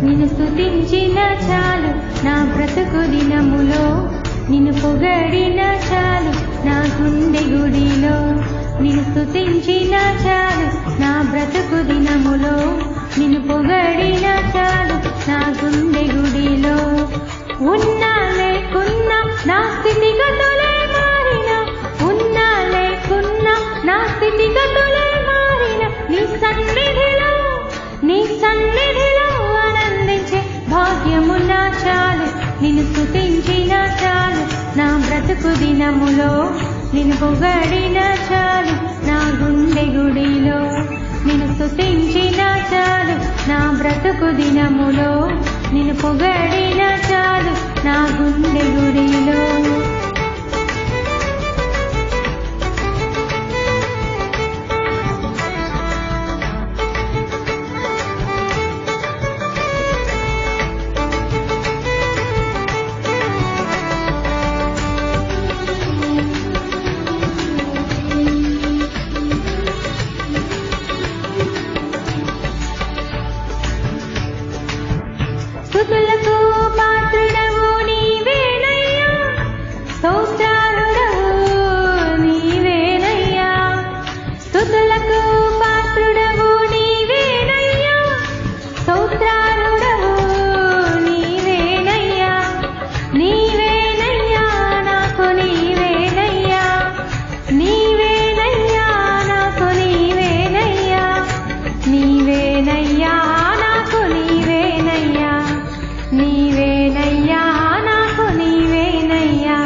నిన్ను స్తుతించిన చాలు నా బ్రతుకు దినములో, నిన్ను పొగడిన చాలు నా గుండె గుడిలో. నిన్ను స్తుతించిన చాలు నా బ్రతుకు దినములో, నిన్ను పొగడిన చాలు నా గుండె గుడిలో. ఉన్నా లేకున్నా నా స్థితిగతులే మారిన, ఉన్నా లేకున్నా నా స్థితిగతులే మారిన, నీ సన్నిధిలో ఆనందించే భాగ్యమున్నా చాలు. నిన్ను స్తుతించిన చాలు నా బ్రతుకు దినములో, నిన్ను పొగడిన చాలు నా గుండె గుడిలో. నిన్ను స్తుతించిన చాలు నా బ్రతుకు దినములో, నిన్ను పొగడిన చాలు నా గుండె గుడిలో. స్తుతులకు పాత్రుడవు నీవేనయ్యా, స్తోత్రాలుడవు నీవేనయ్యా. స్తుతులకు పాత్రుడవు నీవేనయ్యా, స్తోత్రాలుడవు నీవేనయ్యా. నీవేనయ్యా నాకు నీవేనయ్యా, నీవేనయ్యా నాకు నీవేనయ్యా, నీవేనయ్యా నాకు నీవేనయ్యా, నీవేనయ్యా నాకు నీవేనయ్యా.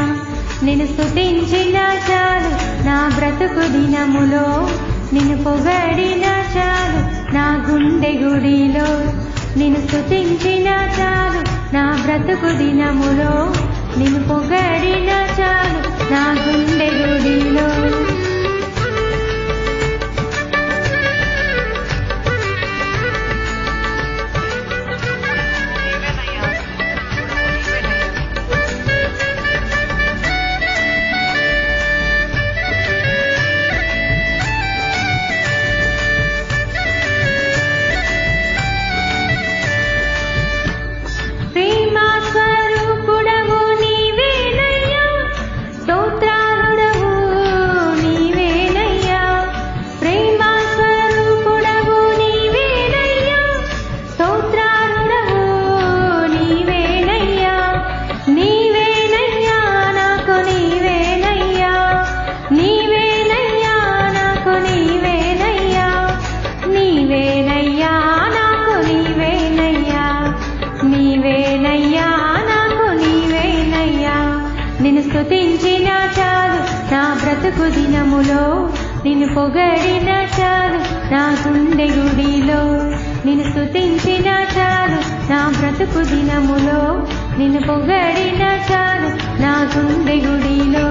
నిన్ను స్తుతించిన చాలు నా బ్రతుకు దినములో, నిన్ను పొగడిన చాలు నా గుండె గుడిలో. నిన్ను స్తుతించిన చాలు నా బ్రతుకు దినములో, నిన్ను పొగడిన చాలు నా గుండె గుడిలో. ప్రేమా స్వరూపుడవు నీవేనయ్యా, స్తోత్రాలుడవు నీవేనయ్యా. ప్రేమా స్వరూపుడవు నీవేనయ్యా, స్తోత్రాలుడవు నీవేనయ్యా. నీవేనయ్యా నాకు నీవేనయ్యా, నీవేనయ్యా నాకు నీవేనయ్యా, నీవేనయ్యా నాకు నీవేనయ్యా, నీవేనయ్యా నాకు నీవేనయ్యా. నిన్ను స్తుతించిన చాలు నా బ్రతుకు దినములో, నిన్ను పొగడిన చాలు నా గుండె గుడిలో. నిన్ను స్తుతించిన చాలు నా బ్రతుకు దినములో, నిన్ను పొగడిన చాలు నా గుండె గుడిలో.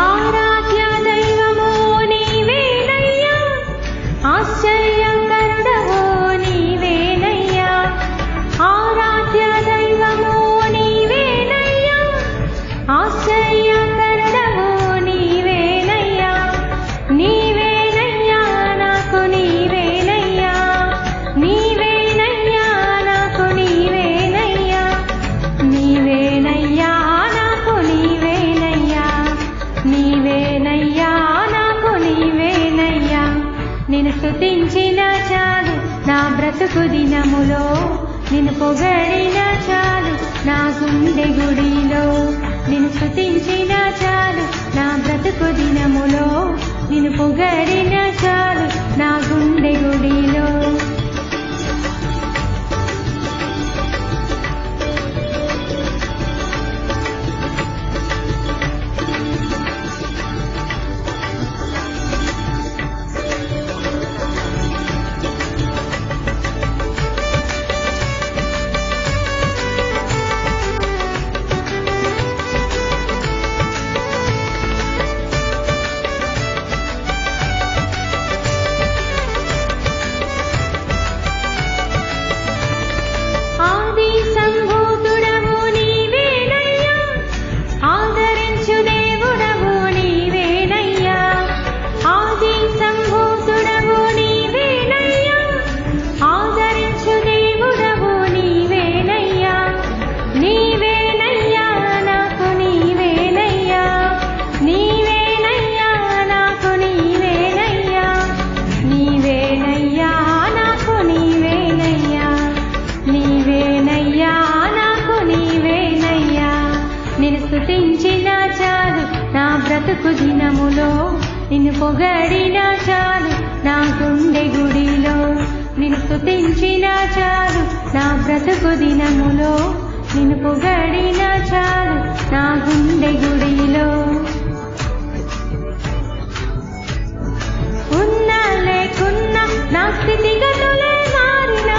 ఆరాధ్య దైవము నీవేనయ్యా, ఆశ్చర్యకరుడవు నీవేనయ్యా. ఆరాధ్య దైవము నీవేనయ్యా, ఆశ్చర్యకరుడవు నీవేనయ్యా. నీవేనయ్యా నాకు నీవేనయ్యా, నీవేనయ్యా నాకు నీవేనయ్యా, నీవేనయ్యా నాకు నీవేనయ్యా, నీవేనయ్యా నాకు నీవేనయ్యా. నిన్ను స్తుతించిన చాలు నా బ్రతుకు దినములో, నిన్ను పొగడిన చాలు నా గుండె గుడిలో. నిన్ను స్తుతించిన చాలు నా బ్రతుకు దినములో, నిన్ను పొగడిన చాలు నా గుండె గుడిలో. స్తుతించిన చాలు నా బ్రతుకు దినములో నిన్ను పొగడిన చాలు నా గుండె గుడిలో నిన్ను స్తుతించిన చాలు నా బ్రతుకు దినములో నిన్ను పొగడిన చాలు నా గుండె గుడిలో ఉన్నా లేకున్నా నా స్థితిగతులే మారిన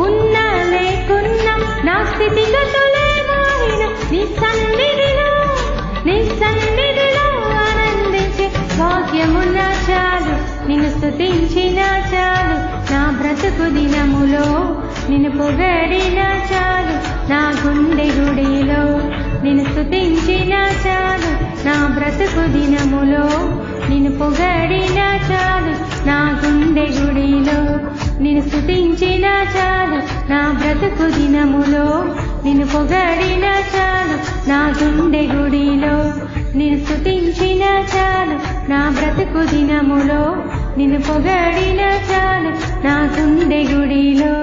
ఉన్నా లేకున్నా నా స్థితిగతులే మారిన నీ సన్నిధిలో ఆనందించే భాగ్యమున్న చాలు నిన్ను స్తుతించిన చాలు నా బ్రతుకు దినములో నిన్ను పొగడిన చాలు నా గుండె గుడిలో నిన్ను స్తుతించిన చాలు నా బ్రతుకు దినములో నిన్ను పొగడిన చాలు నా గుండె గుడిలో నిన్ను స్తుతించిన చాలు నా బ్రతుకు దినములో నిన్ను పొగడిన చాలు నా గుండె గుడిలో నిన్ను స్తుతించిన చాలు నా బ్రతుకు దినములో నిన్ను పొగడిన చాలు నా గుండె గుడిలో